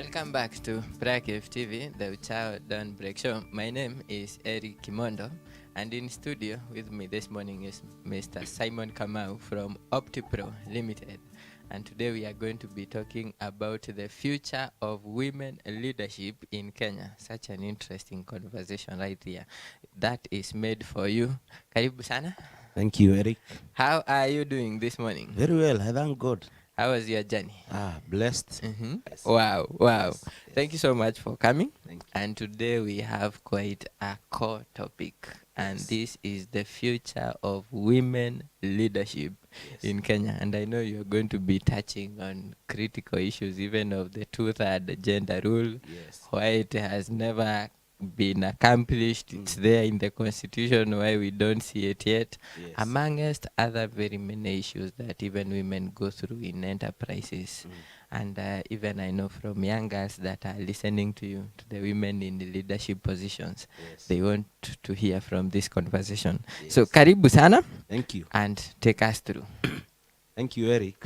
Welcome back to PrayerCaveTV, the Uchao Dawn Break Show. My name is Eric Kimondo, and in studio with me this morning is Mr. Simon Kamau from OptiPro Limited. And today we are going to be talking about the future of women leadership in Kenya. Such an interesting conversation right here. That is made for you. Karibu sana. Thank you, Eric. How are you doing this morning? Very well, I thank God. How was your journey? Blessed. Yes. Wow. Yes. Thank you so much for coming. Thank you. And today we have quite a core topic, and this is the future of women leadership in Kenya. And I know you're going to be touching on critical issues, even of the two-third gender rule, why it has never been accomplished. It's there in the constitution, why we don't see it yet, amongst other very many issues that even women go through in enterprises. And even I know from young girls that are listening to you, to the women in the leadership positions, they want to hear from this conversation. So karibu sana. Thank you. And take us through. Thank you, Eric.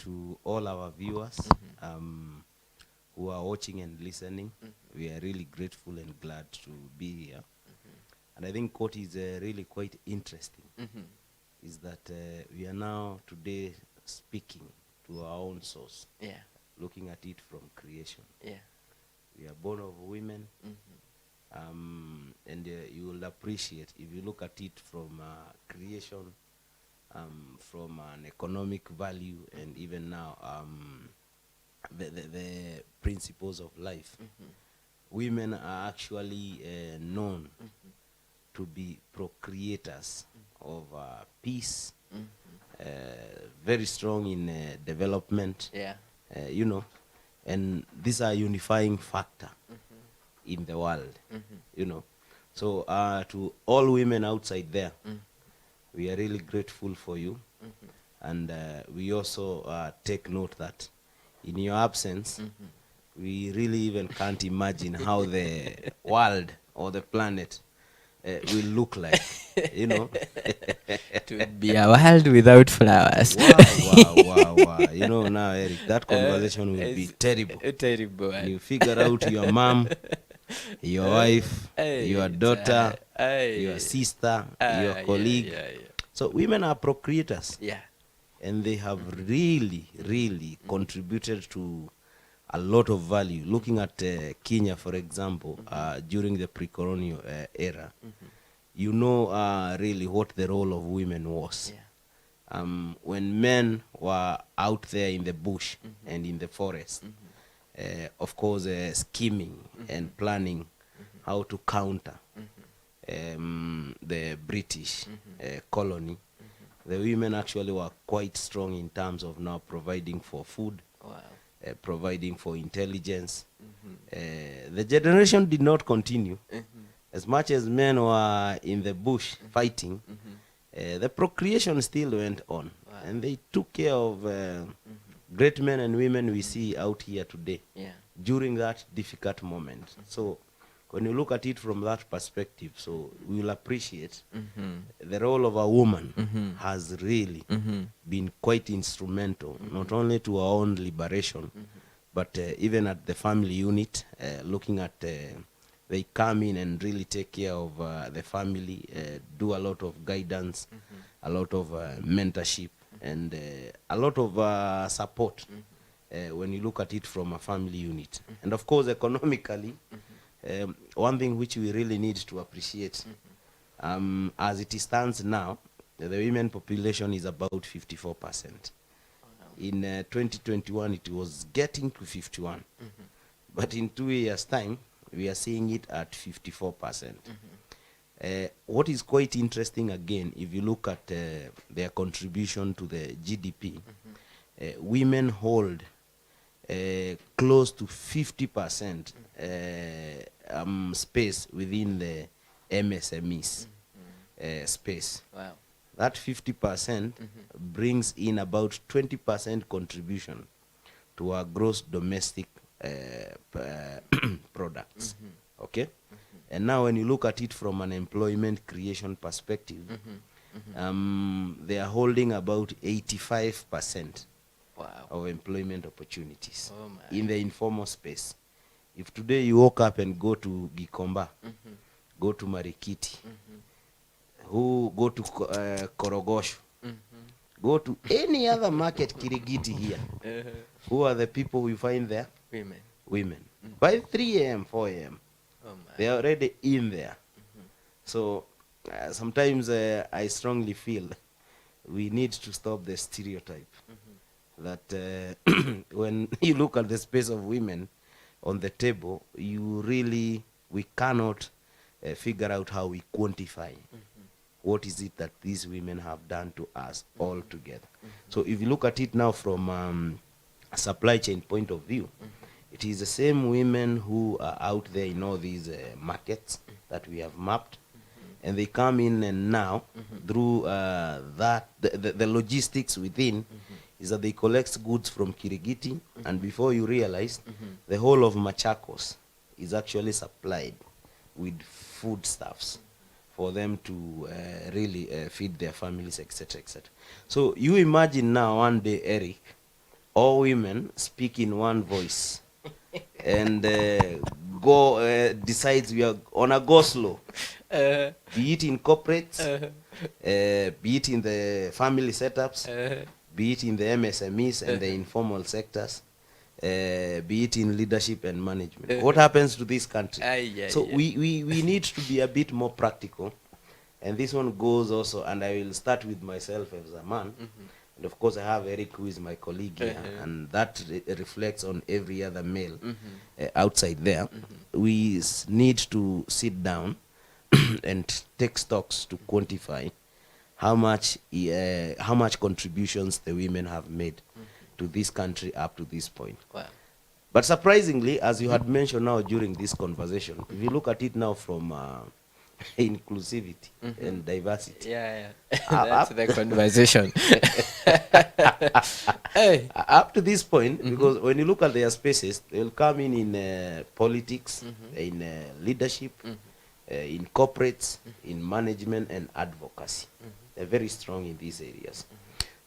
To all our viewers who are watching and listening, we are really grateful and glad to be here. And I think what is really quite interesting is that we are now today speaking to our own source, looking at it from creation. We are born of women, and you will appreciate if you look at it from creation, from an economic value, and even now the principles of life. Women are actually known to be procreators of peace, very strong in development, and these are unifying factor in the world, So to all women outside there, we are really grateful for you, and we also take note that in your absence, we really even can't imagine how the world or the planet will look like, To be a world without flowers. Wow. Now, Eric, that conversation will be terrible. Terrible. You figure out your mom, your wife, your daughter, your sister, your colleague. So women are procreators. And they have really contributed to a lot of value. Looking at Kenya, for example, during the pre-colonial era, really what the role of women was. When men were out there in the bush and in the forest, of course, scheming and planning how to counter the British colony, the women actually were quite strong in terms of now providing for food, providing for intelligence. The generation did not continue. As much as men were in the bush fighting, the procreation still went on. And they took care of great men and women we see out here today during that difficult moment. So when you look at it from that perspective, so we will appreciate the role of a woman has really been quite instrumental, not only to our own liberation, but even at the family unit, looking at they come in and really take care of the family, do a lot of guidance, a lot of mentorship, and a lot of support when you look at it from a family unit. And of course, economically, one thing which we really need to appreciate, as it stands now, the women population is about 54%. In 2021, it was getting to 51. But in 2 years' time, we are seeing it at 54%. What is quite interesting, again, if you look at their contribution to the GDP, women hold close to 50% space within the MSMEs space. That 50% brings in about 20% contribution to our gross domestic products. Okay? And now when you look at it from an employment creation perspective, they are holding about 85% of employment opportunities Oh in the informal space. If today you woke up and go to Gikomba, go to Marikiti, who go to Korogosho, go to any other market, Kirigiti here, who are the people we find there? Women. By 3 a.m., 4 a.m., they are already in there. So sometimes I strongly feel we need to stop the stereotype that when you look at the space of women on the table, we cannot figure out how we quantify what is it that these women have done to us all together. So if you look at it now from a supply chain point of view, it is the same women who are out there in all these markets that we have mapped, and they come in, and now through the logistics within is that they collect goods from Kirigiti, and before you realize, the whole of Machakos is actually supplied with foodstuffs for them to really feed their families, etc., etc. So you imagine now one day, Eric, all women speak in one voice and go decides we are on a go slow, be it in corporates, be it in the family setups, be it in the MSMEs and the informal sectors, be it in leadership and management. What happens to this country? We need to be a bit more practical, and this one goes also, and I will start with myself as a man, and of course I have Eric, who is my colleague here, and that reflects on every other male outside there. We need to sit down and take stocks to quantify how much contributions the women have made to this country up to this point. But surprisingly, as you had mentioned now during this conversation, if you look at it now from inclusivity and diversity, that's the conversation. Up to this point, because when you look at their spaces, they'll come in politics, in leadership, in corporates, in management and advocacy. They're very strong in these areas.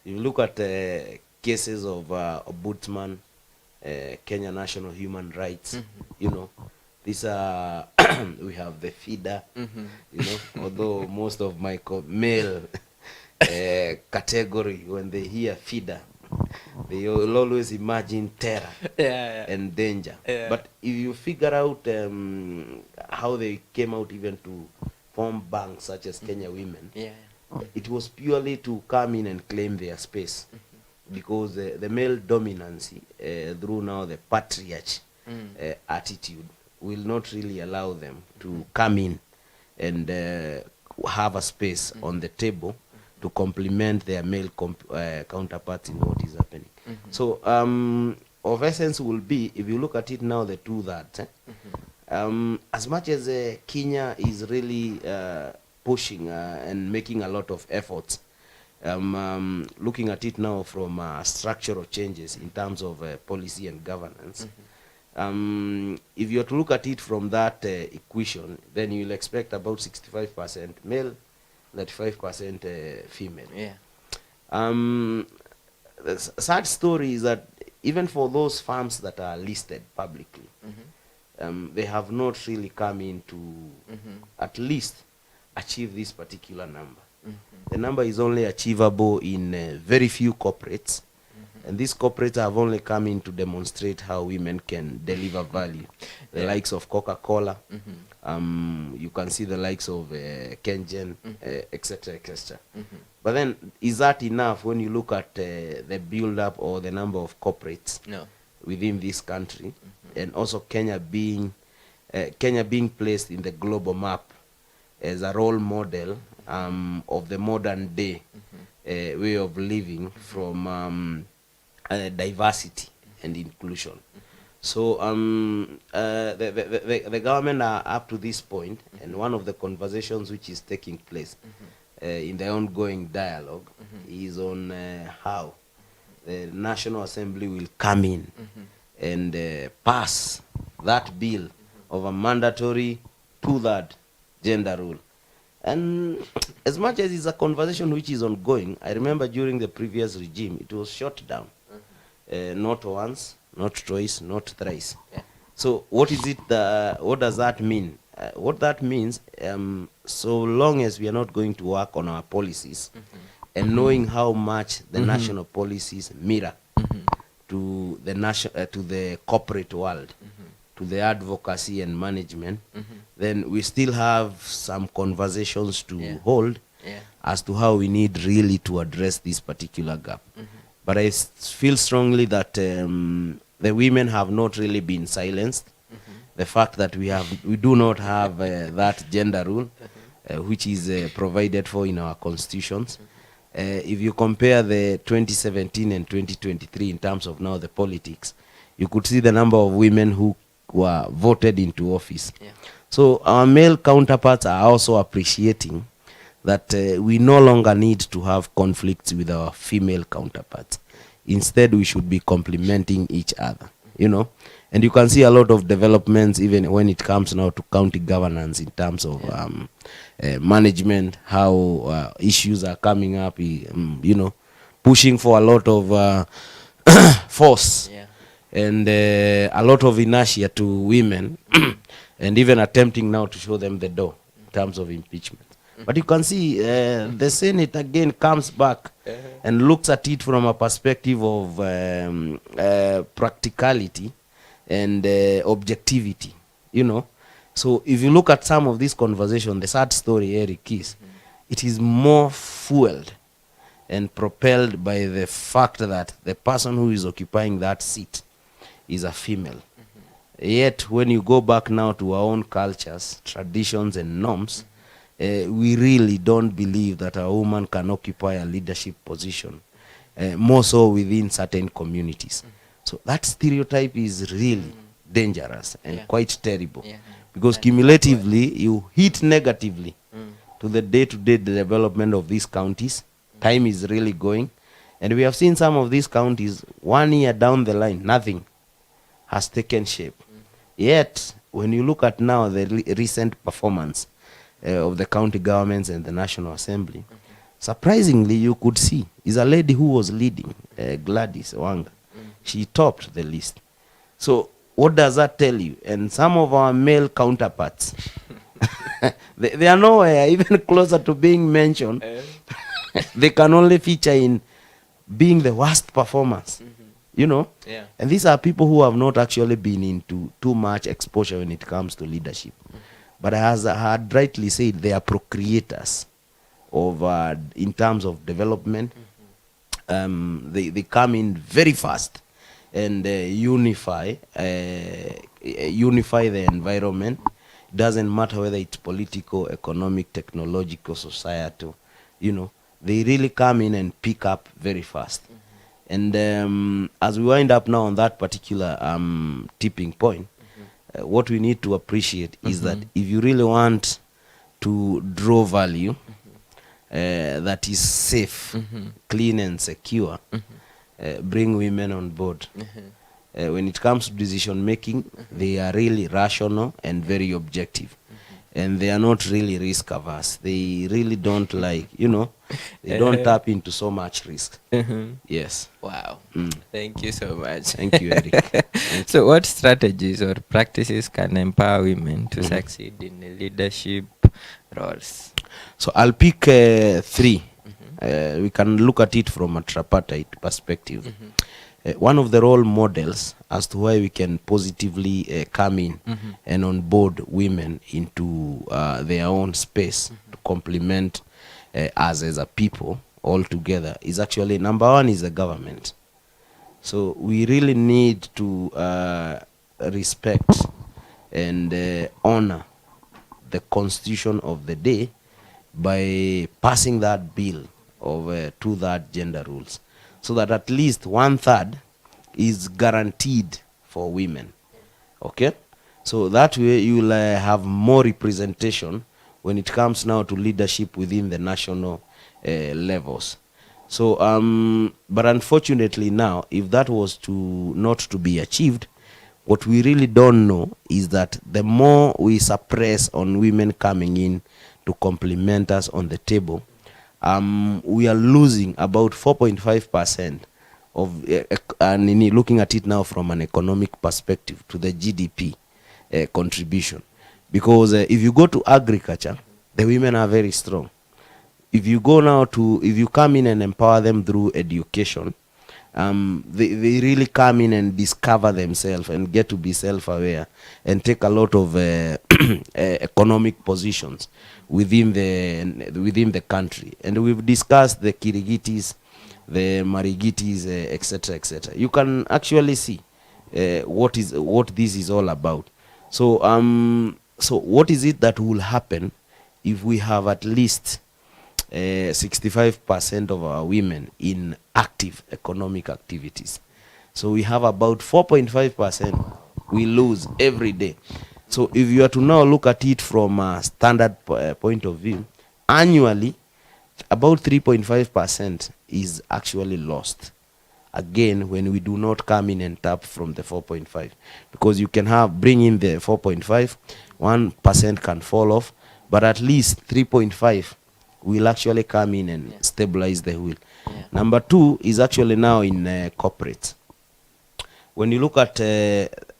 If you look at cases of Ombudsman, Kenya National Human Rights, you know, these are we have the feeder, you know, although most of my male category, when they hear feeder, they will always imagine terror and danger. But if you figure out how they came out even to form banks such as Kenya Women, it was purely to come in and claim their space, because the male dominancy through now the patriarch attitude will not really allow them to come in and have a space on the table to complement their male counterparts in what is happening. So of essence will be, if you look at it now, the two that as much as Kenya is really pushing and making a lot of efforts, looking at it now from structural changes in terms of policy and governance, if you were to look at it from that equation, then you'll expect about 65% male, 35% female. The sad story is that even for those farms that are listed publicly, they have not really come in to at least achieve this particular number. The number is only achievable in very few corporates, and these corporates have only come in to demonstrate how women can deliver value. The likes of Coca-Cola, you can see the likes of Kengen, etc., etc. But then, is that enough when you look at the build-up or the number of corporates within this country, and also Kenya being placed in the global map as a role model of the modern day way of living from diversity and inclusion? So the government are up to this point, and one of the conversations which is taking place in the ongoing dialogue is on how the National Assembly will come in and pass that bill of a mandatory two-third gender rule. And as much as it's a conversation which is ongoing, I remember during the previous regime, it was shut down. not once, not twice, not thrice. Yeah. So what is it? What does that mean? What that means, so long as we are not going to work on our policies, and knowing how much the national policies mirror to the corporate world, to the advocacy and management, then we still have some conversations to hold as to how we need really to address this particular gap. But I feel strongly that the women have not really been silenced. The fact that we do not have that gender rule, which is provided for in our constitutions. If you compare the 2017 and 2023 in terms of now the politics, you could see the number of women who were voted into office. So our male counterparts are also appreciating that we no longer need to have conflicts with our female counterparts. Instead, we should be complementing each other, you know. And you can see a lot of developments even when it comes now to county governance in terms of management, how issues are coming up, you know, pushing for a lot of force and a lot of inertia to women and even attempting now to show them the door in terms of impeachment. But you can see the Senate again comes back and looks at it from a perspective of practicality and objectivity, you know. So if you look at some of this conversation, the sad story, Eric, is it is more fueled and propelled by the fact that the person who is occupying that seat is a female. Yet when you go back now to our own cultures, traditions and norms, we really don't believe that a woman can occupy a leadership position, more so within certain communities. So that stereotype is really dangerous and quite terrible, because cumulatively you hit negatively to the day-to-day development of these counties. Time is really going, and we have seen some of these counties 1 year down the line, nothing has taken shape. Yet when you look at now the recent performance of the county governments and the National Assembly, surprisingly you could see is a lady who was leading, Gladys Wanga. She topped the list. So what does that tell you? And some of our male counterparts, they are nowhere even closer to being mentioned. They can only feature in being the worst performers, you know. And these are people who have not actually been into too much exposure when it comes to leadership. But as I had rightly said, they are procreators of in terms of development. They come in very fast and unify the environment. It doesn't matter whether it's political, economic, technological, societal, you know. They really come in and pick up very fast. And as we wind up now on that particular tipping point, what we need to appreciate is that if you really want to draw value that is safe, clean and secure, bring women on board. When it comes to decision making, they are really rational and very objective. And they are not really risk averse. They really don't like, you know, they don't tap into so much risk. Yes. Wow. Thank you so much. Thank you, Eric. So what strategies or practices can empower women to succeed in the leadership roles? So I'll pick 3. We can look at it from a tripartite perspective. One of the role models as to why we can positively come in and onboard women into their own space to complement us as a people all together is actually, number one, is the government. So we really need to respect and honor the constitution of the day by passing that bill of 2/3 gender rules, so that at least 1/3 is guaranteed for women. Okay, so that way you will have more representation when it comes now to leadership within the national levels. So but unfortunately now, if that was not to be achieved, what we really don't know is that the more we suppress on women coming in to complement us on the table, we are losing about 4.5% of looking at it now from an economic perspective to the GDP contribution. Because if you go to agriculture, the women are very strong. If you come in and empower them through education, they really come in and discover themselves and get to be self-aware and take a lot of economic positions within the country. And we've discussed the Kirigitis, the Marigitis, etc., etc. You can actually see what this is all about. So what is it that will happen if we have at least 65% of our women in active economic activities? So we have about 4.5% we lose every day. So if you are to now look at it from a standard point of view, annually about 3.5% is actually lost. Again, when we do not come in and tap from the 4.5, because you can bring in the 4.5, 1% can fall off, but at least 3.5 will actually come in and stabilize the wheel. Number two is actually now in corporates. When you look at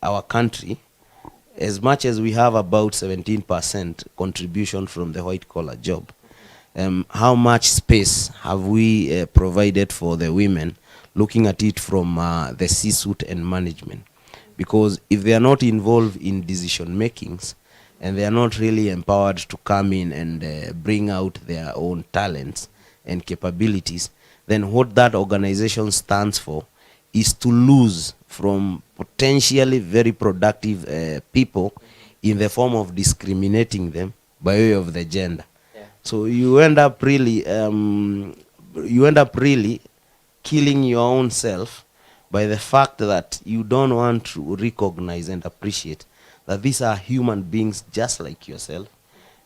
our country, as much as we have about 17% contribution from the white collar job, how much space have we provided for the women, looking at it from the C-suite and management? Because if they are not involved in decision makings and they are not really empowered to come in and bring out their own talents and capabilities, then what that organization stands for is to lose from potentially very productive people in the form of discriminating them by way of the gender. So you end up really killing your own self by the fact that you don't want to recognize and appreciate that these are human beings just like yourself.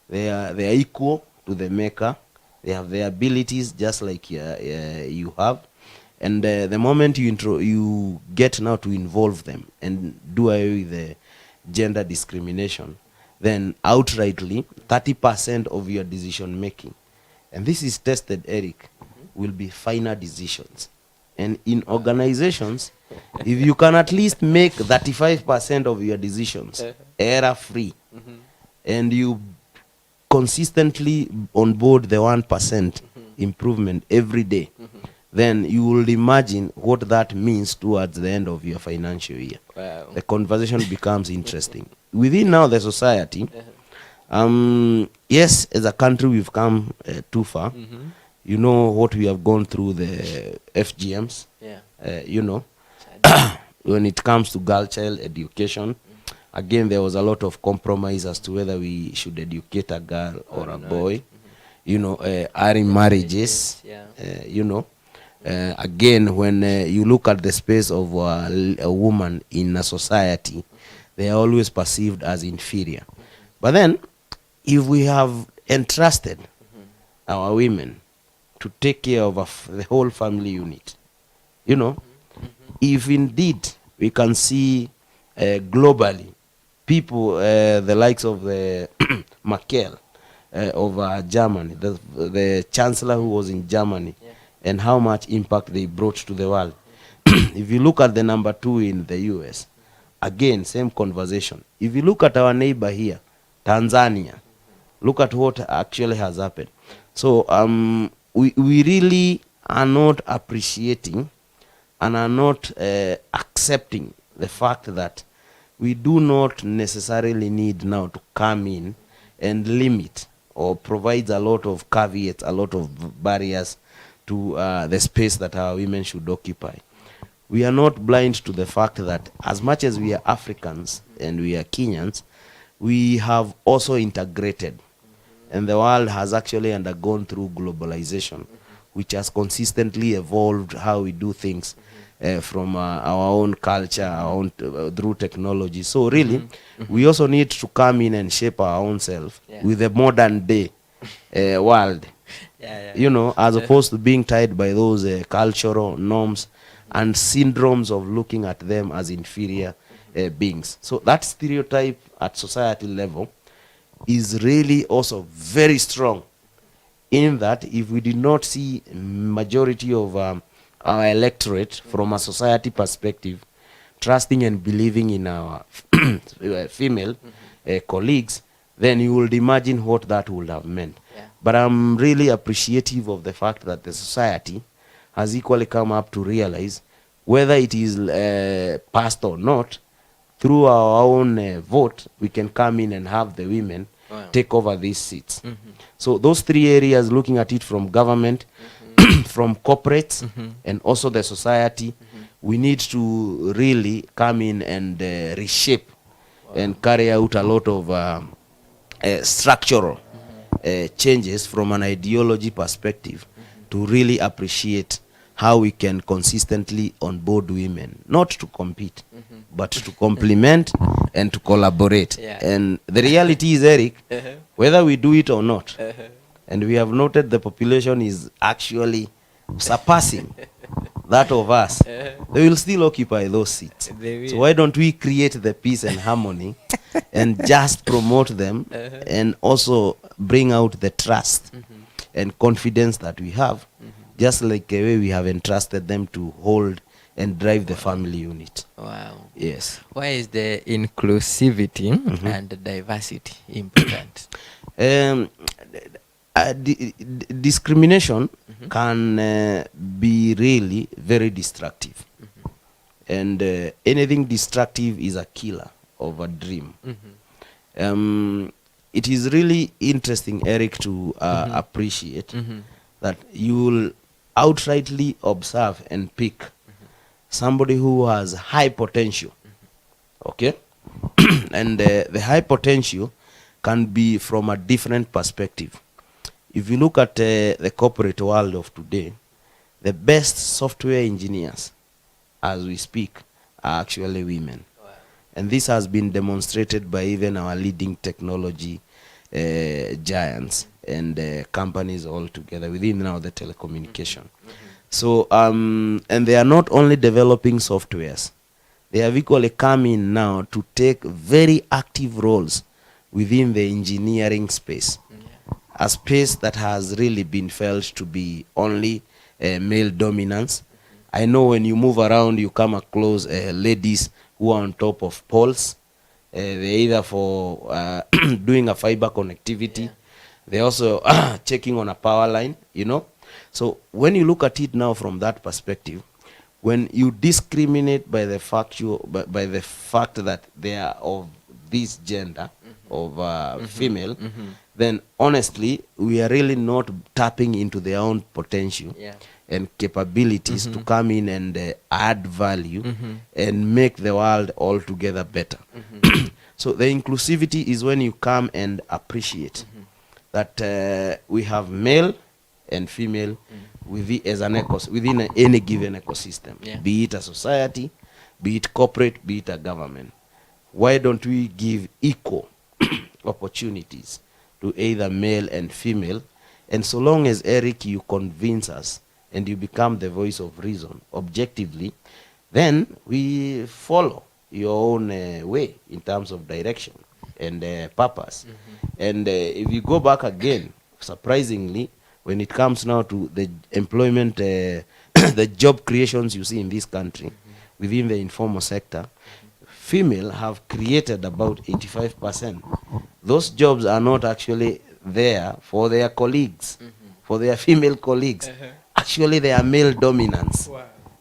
They are equal to the maker. They have their abilities just like you have. And the moment you get now to involve them and do away with the gender discrimination, then outrightly 30% of your decision making, and this is tested, Eric, will be final decisions. And in organizations, if you can at least make 35% of your decisions error free, and you consistently onboard the 1% improvement every day, then you will imagine what that means towards the end of your financial year. Wow. The conversation becomes interesting. Within now the society, yes, as a country we've come too far. You know what we have gone through, the FGMs. You know, when it comes to girl child education, again, there was a lot of compromise as to whether we should educate a girl or a boy. You know, early marriages, you know. Again, when you look at the space of a woman in a society, they are always perceived as inferior. But then, if we have entrusted our women to take care of the whole family unit, you know, if indeed we can see globally people, the likes of the Merkel of Germany, the chancellor who was in Germany, and how much impact they brought to the world. If you look at the number 2 in the US, again, same conversation. If you look at our neighbor here, Tanzania, look at what actually has happened. So we really are not appreciating and are not accepting the fact that we do not necessarily need now to come in and limit or provide a lot of caveats, a lot of barriers to the space that our women should occupy. We are not blind to the fact that as much as we are Africans and we are Kenyans, we have also integrated, and the world has actually undergone through globalization, which has consistently evolved how we do things from our own culture, our own through technology. So really, we also need to come in and shape our own self with the modern day world. You know, as opposed to being tied by those cultural norms and syndromes of looking at them as inferior beings. So that stereotype at society level is really also very strong, in that if we did not see majority of our electorate from a society perspective, trusting and believing in our female colleagues, then you would imagine what that would have meant. Yeah. But I'm really appreciative of the fact that the society has equally come up to realize, whether it is passed or not, through our own vote, we can come in and have the women take over these seats. So those three areas, looking at it from government, from corporates, and also the society, we need to really come in and reshape and carry out a lot of structural changes from an ideology perspective to really appreciate how we can consistently onboard women, not to compete, but to complement and to collaborate. Yeah. And the reality is, Eric, whether we do it or not, and we have noted the population is actually surpassing that of us, they will still occupy those seats. So why don't we create the peace and harmony and just promote them and also bring out the trust and confidence that we have, just like the way we have entrusted them to hold and drive the family unit. Wow. Yes. Why is the inclusivity and diversity important? Discrimination can be really very destructive. And anything destructive is a killer of a dream. It is really interesting, Eric, to appreciate that you will outrightly observe and pick somebody who has high potential. Okay? And the high potential can be from a different perspective. If you look at the corporate world of today, the best software engineers, as we speak, are actually women. Wow. And this has been demonstrated by even our leading technology giants and companies all together within now the telecommunication. So, and they are not only developing softwares, they have equally come in now to take very active roles within the engineering space. A space that has really been felt to be only male dominance. I know when you move around, you come across ladies who are on top of poles. They're either for doing a fiber connectivity. They're also checking on a power line, you know. So when you look at it now from that perspective, when you discriminate by the fact that they are of this gender, of female, then honestly, we are really not tapping into their own potential and capabilities to come in and add value and make the world altogether better. So the inclusivity is when you come and appreciate that we have male and female within any given ecosystem, be it a society, be it corporate, be it a government. Why don't we give equal opportunities to either male and female? And so long as, Eric, you convince us and you become the voice of reason objectively, then we follow your own way in terms of direction and purpose. And if you go back again, surprisingly, when it comes now to the employment, the job creations you see in this country within the informal sector, female have created about 85%. Those jobs are not actually there for their colleagues, for their female colleagues. Actually, they are male dominance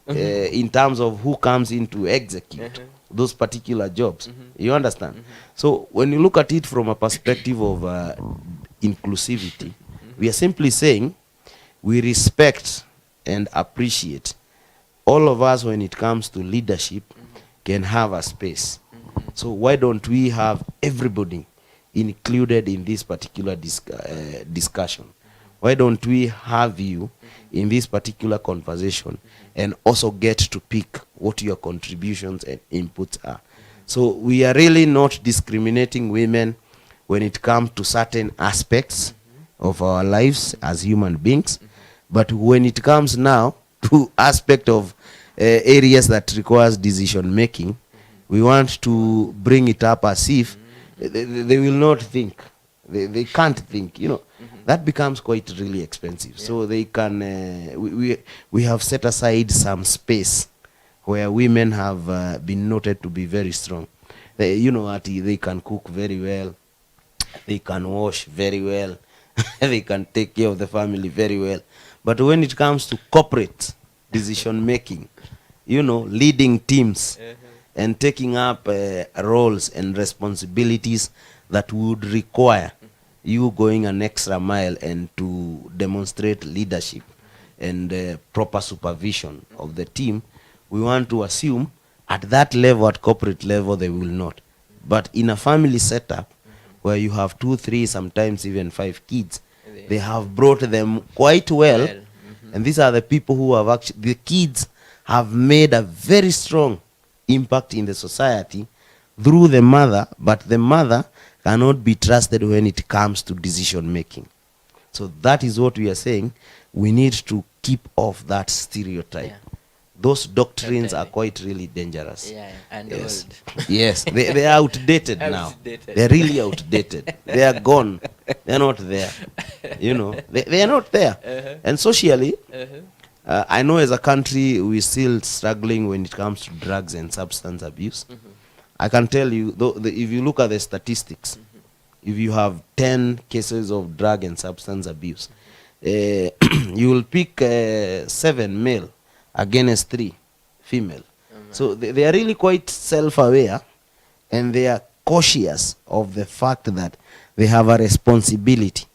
in terms of who comes in to execute those particular jobs. You understand? So when you look at it from a perspective of inclusivity, we are simply saying we respect and appreciate all of us when it comes to leadership can have a space. So why don't we have everybody included in this particular discussion? Why don't we have you in this particular conversation and also get to pick what your contributions and inputs are? So we are really not discriminating women when it comes to certain aspects of our lives as human beings, but when it comes now to aspect of areas that requires decision making, we want to bring it up as if they will not think. They can't think, you know. that becomes quite really expensive. So they can, we have set aside some space where women have been noted to be very strong. You know, they can cook very well, they can wash very well, they can take care of the family very well. But when it comes to corporate decision making, you know, leading teams and taking up roles and responsibilities that would require you going an extra mile and to demonstrate leadership and proper supervision of the team, we want to assume at that level, at corporate level, they will not. But in a family setup where you have 2, 3, sometimes even 5 kids, they have brought them quite well. And these are the people who have actually, the kids have made a very strong impact in the society through the mother, but the mother cannot be trusted when it comes to decision making. So that is what we are saying. We need to keep off that stereotype. Those doctrines are quite really dangerous. And yes. old. Yes, they are outdated now. They're really outdated. They are gone. They're not there. You know, they are not there. And socially, I know as a country, we're still struggling when it comes to drugs and substance abuse. I can tell you, if you look at the statistics, if you have 10 cases of drug and substance abuse, you will pick 7 male against 3 female. So they are really quite self-aware, and they are cautious of the fact that they have a responsibility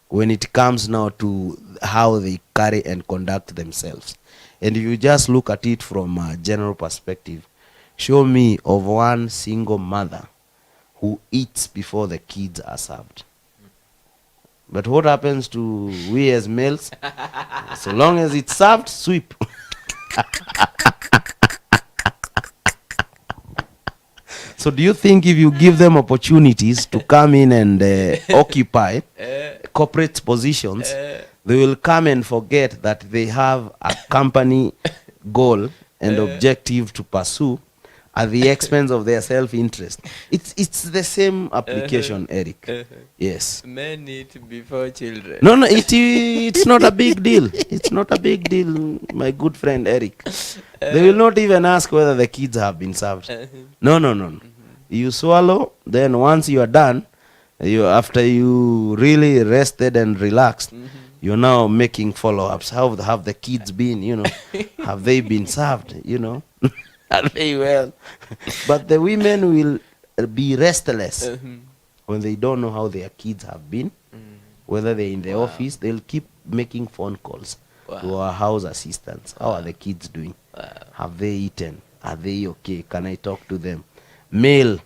when it comes now to how they carry and conduct themselves. And if you just look at it from a general perspective, show me of one single mother who eats before the kids are served. But what happens to we as males? So long as it's served, sweep. So do you think if you give them opportunities to come in and occupy corporate positions, they will come and forget that they have a company goal and objective to pursue at the expense of their self-interest? It's the same application, Eric. Yes. Men eat before children. No, it's not a big deal. It's not a big deal, my good friend Eric. They will not even ask whether the kids have been served. No. You swallow, then once you are done, after you really rested and relaxed, you're now making follow-ups. How have the kids been, you know? Have they been served, you know? Are they well? But the women will be restless when they don't know how their kids have been. Whether they're in the office, they'll keep making phone calls to our house assistants. How are the kids doing? Have they eaten? Are they okay? Can I talk to them? Male,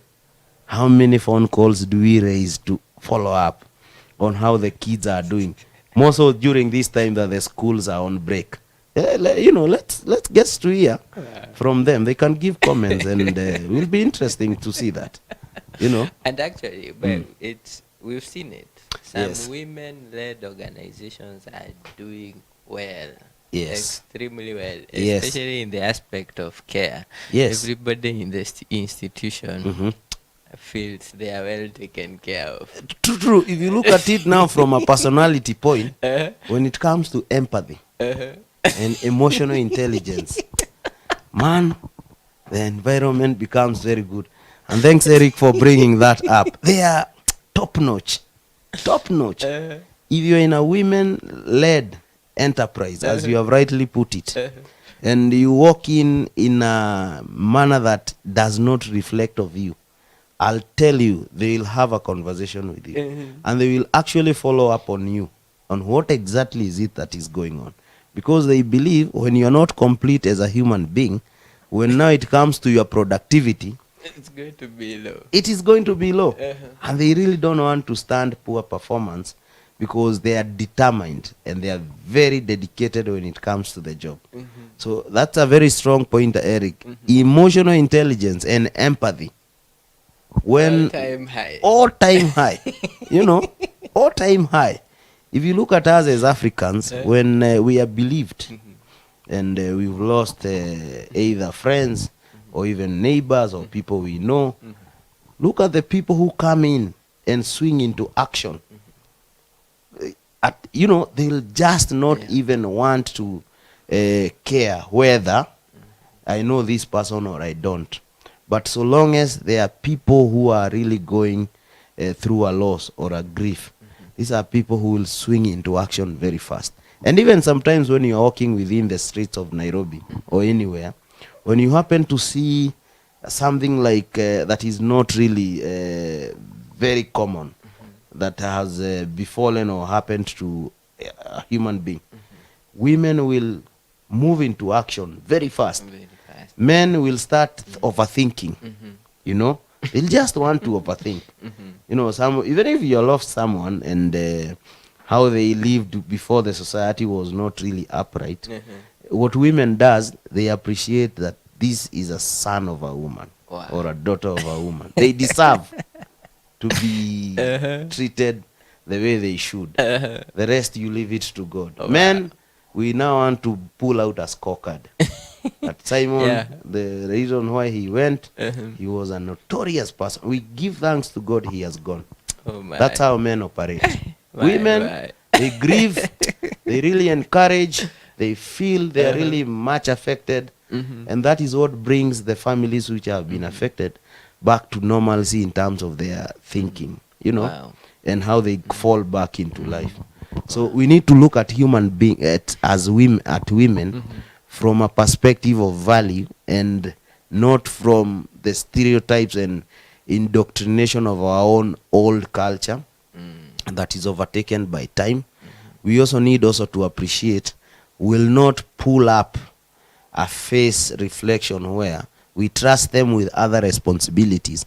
how many phone calls do we raise to follow up on how the kids are doing? More so during this time that the schools are on break. You know, let's get to hear from them. They can give comments, and it will be interesting to see that. You know. And actually, well, we've seen it. Some women-led organizations are doing well. Yes. Extremely well, especially in the aspect of care. Yes. Everybody in the institution feels they are well taken care of. True. If you look at it now from a personality point, when it comes to empathy and emotional intelligence, man, the environment becomes very good. And thanks, Eric, for bringing that up. They are top-notch. Top-notch. If you're in a women-led enterprise, as you have rightly put it, and you walk in a manner that does not reflect of you, I'll tell you, they will have a conversation with you. And they will actually follow up on you, on what exactly is it that is going on. Because they believe when you're not complete as a human being, when now it comes to your productivity, it's going to be low. It is going to be low. And they really don't want to stand poor performance, because they are determined and they are very dedicated when it comes to the job. So that's a very strong point, Eric. Emotional intelligence and empathy. When all-time high. All-time high. You know, all-time high. If you look at us as Africans, when we are believed and we've lost either friends or even neighbors or people we know, look at the people who come in and swing into action. they'll just not even want to care whether I know this person or I don't. But so long as there are people who are really going through a loss or a grief, these are people who will swing into action very fast. And even sometimes when you're walking within the streets of Nairobi or anywhere, when you happen to see something like that is not really very common, that has befallen or happened to a human being, women will move into action very fast. Men will start overthinking. They'll just want to overthink. Even if you lost someone and how they lived before the society was not really upright, what women does, they appreciate that this is a son of a woman or a daughter of a woman. They deserve to be treated the way they should. The rest you leave it to God. Men, we now want to pull out a scorecard. At Simon, the reason why he went, he was a notorious person. We give thanks to God he has gone. That's how men operate. Women, they grieve, they really encourage, they feel they are really much affected, and that is what brings the families which have been affected back to normalcy in terms of their thinking, and how they fall back into life. So we need to look at human being at women from a perspective of value, and not from the stereotypes and indoctrination of our own old culture that is overtaken by time. We also need to appreciate, will not pull up a face reflection where we trust them with other responsibilities,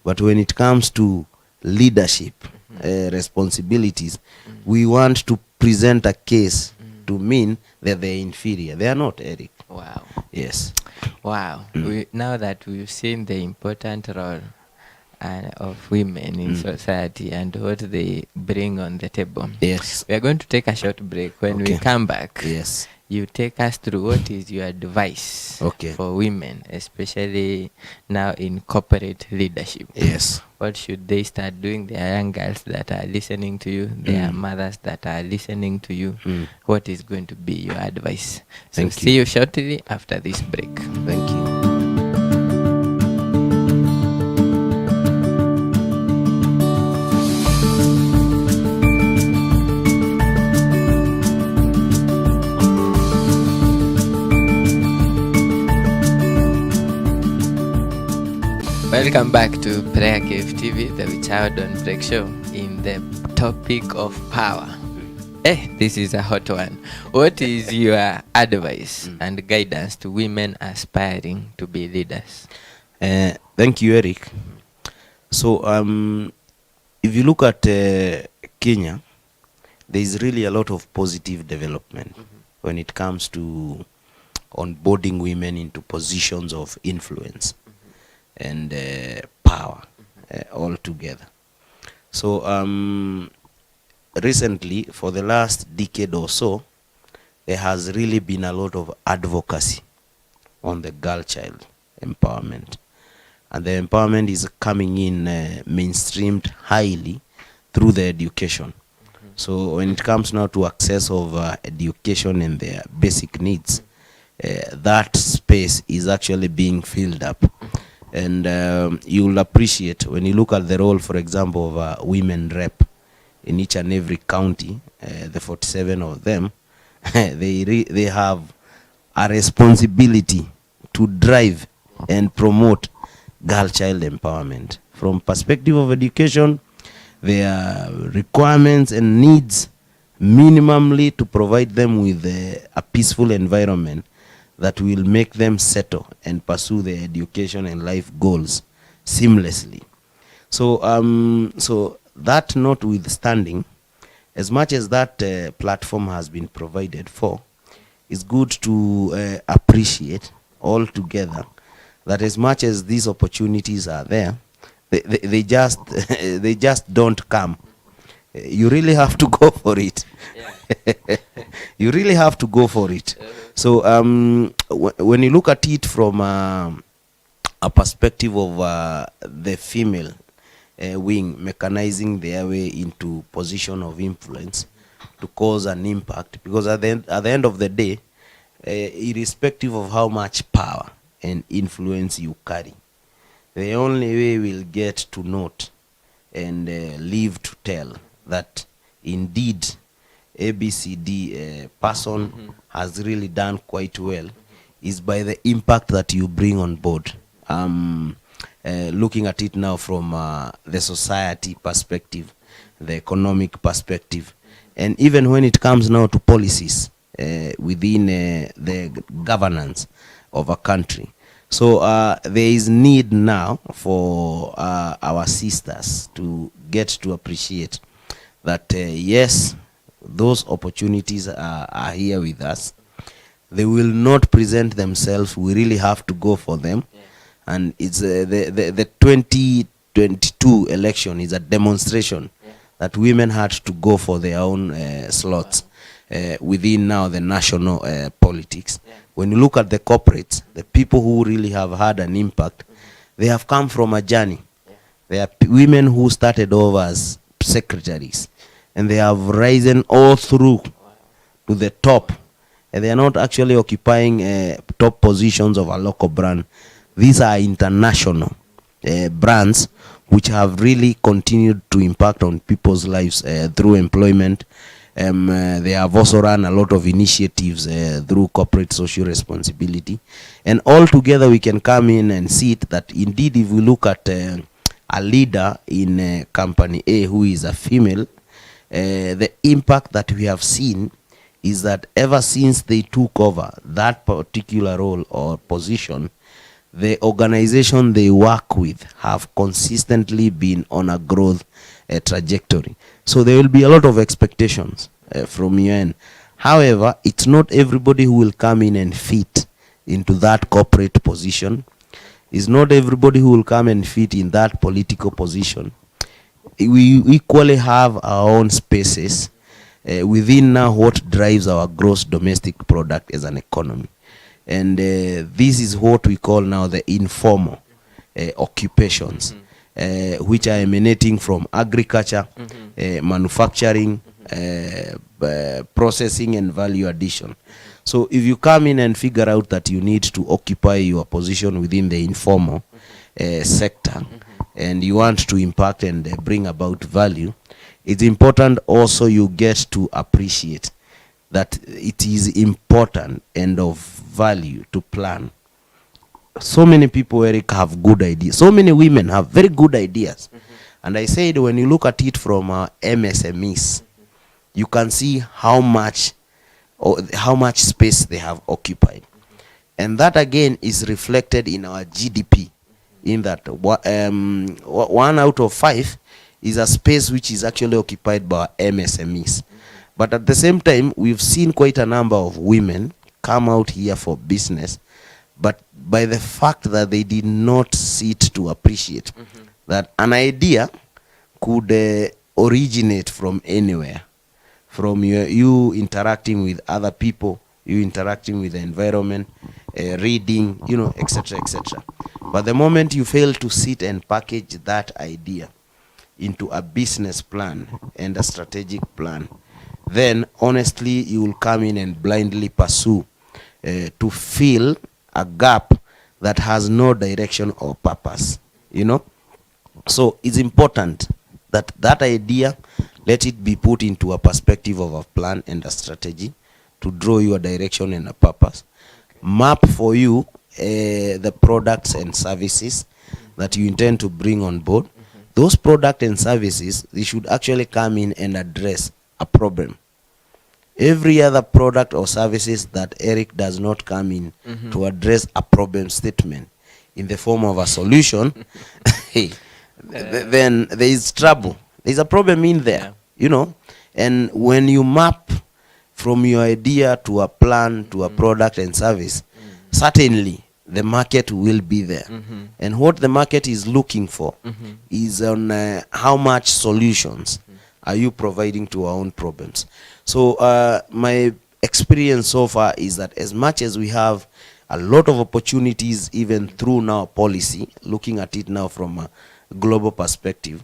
but when it comes to leadership responsibilities, we want to present a case to mean that they're inferior. They are not, Eric. Wow. Yes. Wow. Now that we've seen the important role of women in society and what they bring on the table, yes, we are going to take a short break. When we come back, yes, you take us through what is your advice for women, especially now in corporate leadership. Yes. What should they start doing? There are young girls that are listening to you. There are mothers that are listening to you. What is going to be your advice? So see you shortly after this break. Thank you. Welcome back to PrayerCaveTV, the Child on Break show, in the topic of power. This is a hot one. What is your advice and guidance to women aspiring to be leaders? Thank you, Eric. So, if you look at Kenya, there is really a lot of positive development when it comes to onboarding women into positions of influence and power all together. So recently, for the last decade or so, there has really been a lot of advocacy on the girl-child empowerment, and the empowerment is coming in mainstreamed highly through the education. So when it comes now to access of education and their basic needs, that space is actually being filled up. And you'll appreciate when you look at the role, for example, of a women rep in each and every county, the 47 of them, they have a responsibility to drive and promote girl-child empowerment. From perspective of education, their requirements and needs minimally to provide them with a peaceful environment that will make them settle and pursue their education and life goals seamlessly. So, so that notwithstanding, as much as that platform has been provided for, it's good to appreciate all together that as much as these opportunities are there, they just they just don't come. You really have to go for it. You really have to go for it. So when you look at it from a perspective of the female wing mechanizing their way into position of influence, to cause an impact, because at the end of the day, irrespective of how much power and influence you carry, the only way we'll get to note and live to tell that indeed ABCD person has really done quite well is by the impact that you bring on board. Looking at it now from the society perspective, the economic perspective, and even when it comes now to policies within the governance of a country. So there is need now for our sisters to get to appreciate that yes, those opportunities are here with us. They will not present themselves. We really have to go for them. Yeah. And it's the 2022 election is a demonstration that women had to go for their own slots within now the national politics. Yeah. When you look at the corporates, the people who really have had an impact, they have come from a journey. Yeah. They are women who started off as secretaries, and they have risen all through to the top. And they are not actually occupying top positions of a local brand. These are international brands which have really continued to impact on people's lives through employment. They have also run a lot of initiatives through corporate social responsibility. And all together we can come in and see it that indeed if we look at a leader in company A who is a female, the impact that we have seen is that ever since they took over that particular role or position, the organization they work with have consistently been on a growth trajectory. So there will be a lot of expectations from your end. However, it's not everybody who will come in and fit into that corporate position. It's not everybody who will come and fit in that political position. We equally have our own spaces within now what drives our gross domestic product as an economy. And this is what we call now the informal occupations, which are emanating from agriculture, manufacturing, processing and value addition. So if you come in and figure out that you need to occupy your position within the informal sector, and you want to impact and bring about value, it's important also you get to appreciate that it is important and of value to plan. So many people, Eric, have good ideas. So many women have very good ideas. And I said when you look at it from MSMEs, you can see how much space they have occupied. And that again is reflected in our GDP, in that 1 out of 5 is a space which is actually occupied by MSMEs. But at the same time, we've seen quite a number of women come out here for business, but by the fact that they did not sit to appreciate that an idea could originate from anywhere, from you interacting with other people, you interacting with the environment, reading, etc., etc. But the moment you fail to sit and package that idea into a business plan and a strategic plan, then honestly you will come in and blindly pursue to fill a gap that has no direction or purpose. So it's important that that idea, let it be put into a perspective of a plan and a strategy to draw you a direction and a purpose. Map for you the products and services that you intend to bring on board. Those products and services, they should actually come in and address a problem. Every other product or services that Eric does not come in to address a problem statement in the form of a solution, then there is trouble. There's a problem in there, And when you map from your idea to a plan to a product and service, certainly the market will be there. And what the market is looking for is on how much solutions are you providing to our own problems. So my experience so far is that as much as we have a lot of opportunities even through now policy, looking at it now from a global perspective,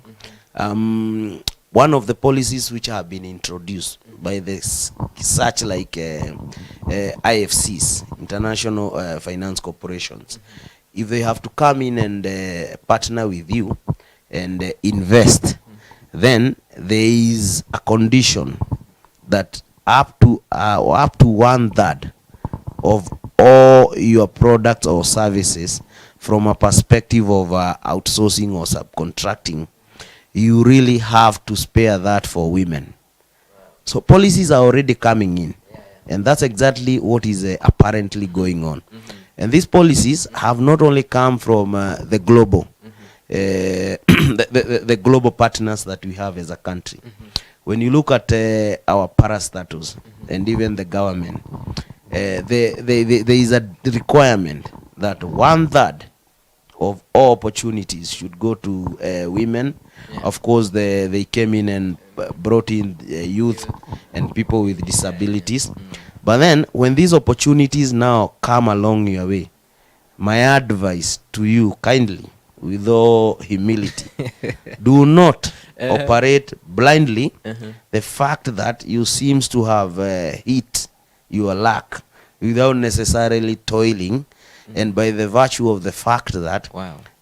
one of the policies which have been introduced by this such like IFCs, international finance corporations, if they have to come in and partner with you and invest, then there is a condition that up to 1/3 of all your products or services, from a perspective of outsourcing or subcontracting, you really have to spare that for women. So policies are already coming in, and that's exactly what is apparently going on. And these policies have not only come from the global the global partners that we have as a country. When you look at our parastatals and even the government, there is a requirement that 1/3 of all opportunities should go to women. Of course, they came in and brought in youth and people with disabilities. But then when these opportunities now come along your way, my advice to you, kindly, with all humility, do not operate blindly. The fact that you seems to have hit your luck without necessarily toiling, and by the virtue of the fact that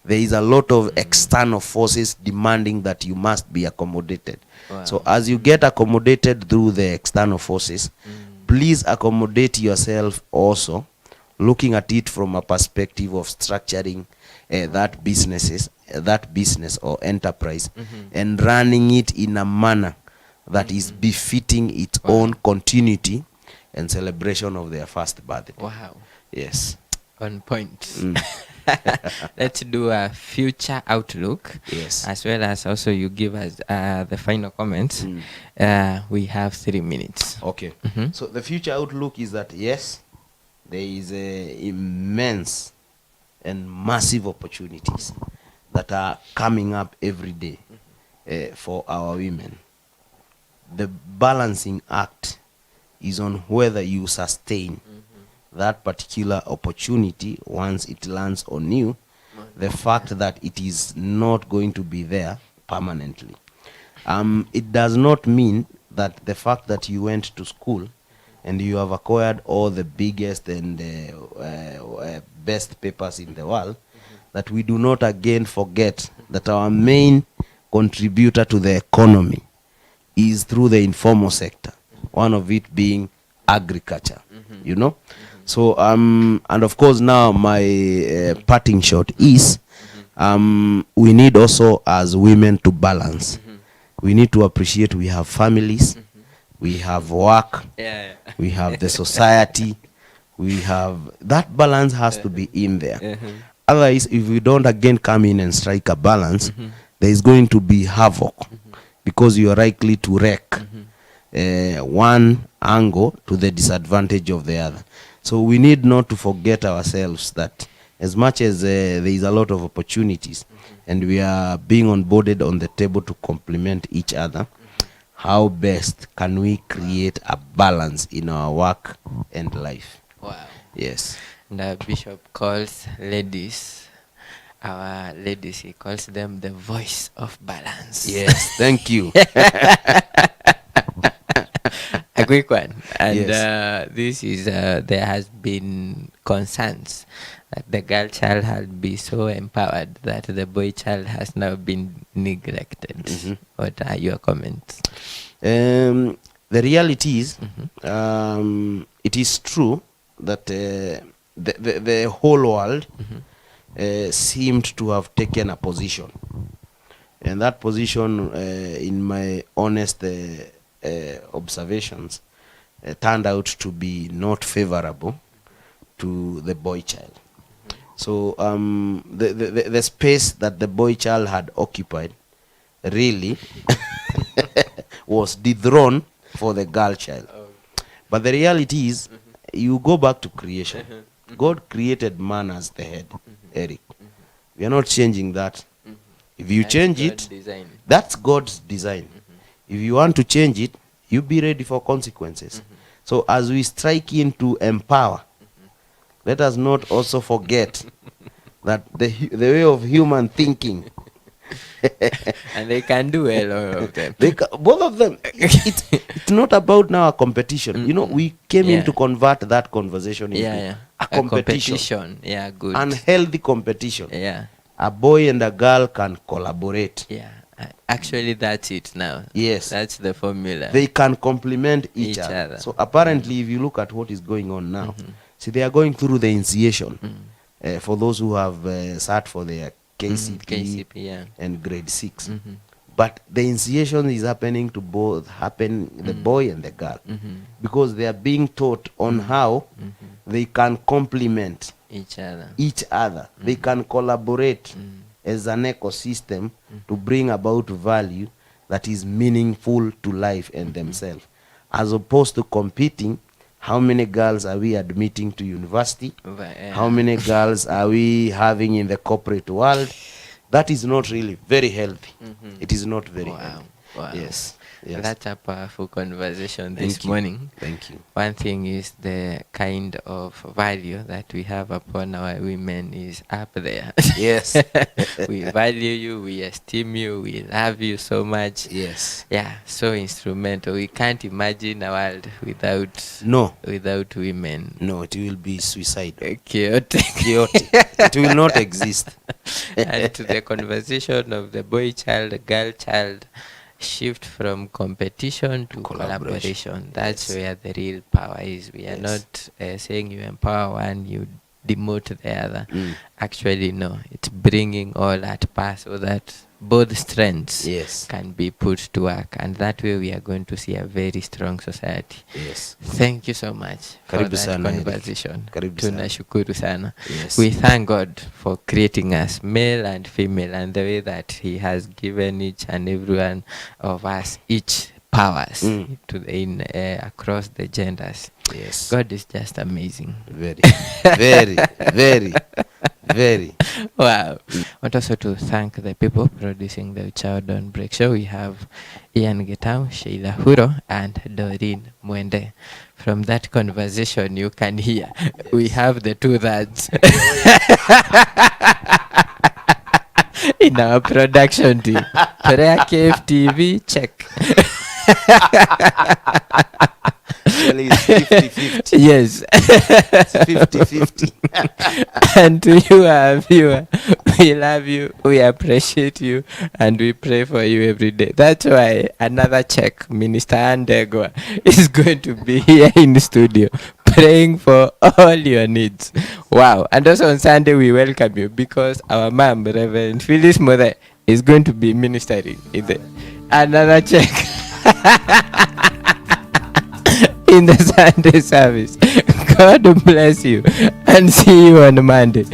there is a lot of external forces demanding that you must be accommodated. So as you get accommodated through the external forces, please accommodate yourself also, looking at it from a perspective of structuring that business or enterprise, and running it in a manner that is befitting its own continuity and celebration of their first birthday. Yes. On point. Let's do a future outlook. Yes. As well as also you give us the final comments. We have 3 minutes. Okay. So the future outlook is that, yes, there is immense and massive opportunities that are coming up every day for our women. The balancing act is on whether you sustain that particular opportunity once it lands on you, the fact that it is not going to be there permanently. It does not mean that the fact that you went to school and you have acquired all the biggest and best papers in the world, that we do not again forget that our main contributor to the economy is through the informal sector, one of it being agriculture, you know. So and of course now my parting shot is we need also as women to balance. We need to appreciate we have families, we have work, we have the society, we have that balance has to be in there. Otherwise, if we don't again come in and strike a balance, there is going to be havoc, because you are likely to wreck one angle to the disadvantage of the other. So we need not to forget ourselves that as much as there is a lot of opportunities and we are being onboarded on the table to complement each other, how best can we create a balance in our work and life? Yes. The bishop calls ladies, our ladies, he calls them the voice of balance. Yes, thank you. A quick one. And this is there has been concerns that the girl child had been so empowered that the boy child has now been neglected. What are your comments? The reality is it is true that the whole world seemed to have taken a position, and that position in my honest observations turned out to be not favorable to the boy child. So the space that the boy child had occupied really was dethroned for the girl child. But the reality is, you go back to creation. God created man as the head, Eric. We are not changing that. If you change it, that's God's design. If you want to change it, you be ready for consequences. So as we strike in to empower, let us not also forget that the way of human thinking And they can do well, all of them. Both of them. It's not about now a competition. You know, we came in to convert that conversation into a competition. Yeah, good. Unhealthy competition. Yeah. A boy and a girl can collaborate. Yeah. Actually, that's it now. Yes. That's the formula. They can complement each other. So apparently, if you look at what is going on now, see, they are going through the initiation. For those who have sat for their KCP, and grade 6. But the initiation is happening to both, the boy and the girl. Because they are being taught on how they can complement each other. They can collaborate as an ecosystem to bring about value that is meaningful to life and themselves. As opposed to competing, how many girls are we admitting to university? How many girls are we having in the corporate world? That is not really very healthy. It is not very healthy. Wow. Yes. That's a powerful conversation this morning. Thank you. One thing is the kind of value that we have upon our women is up there. Yes. We value you, we esteem you, we love you so much. Yes. Yeah, so instrumental. We can't imagine a world without women. No, it will be suicidal. Chaotic. It will not exist. And to the conversation of the boy child, girl child, shift from competition to collaboration. That's where the real power is. We are not saying you empower one, you demote the other. Actually, no. It's bringing all at par so that both strengths can be put to work. And that way we are going to see a very strong society. Yes. Thank you so much for that conversation. Tunashukuru sana. Yes. We thank God for creating us, male and female, and the way that He has given each and every one of us each powers across the genders. Yes. God is just amazing. Very, very, very, very. Wow. I want also to thank the people producing the Child on Break show. We have Ian Getau, Sheila Huro, and Doreen Mwende. From that conversation, you can hear we have the 2/3 in our production team. PrayerCaveTV, check. Actually, it's 50-50. Yes. It's 50-50. And to you, our viewer, we love you, we appreciate you, and we pray for you every day. That's why another check, Minister Andegwa, is going to be here in the studio praying for all your needs. Wow. And also on Sunday, we welcome you because our mom, Reverend Phyllis Mother, is going to be ministering in the another check. In the Sunday service. God bless you and see you on Monday.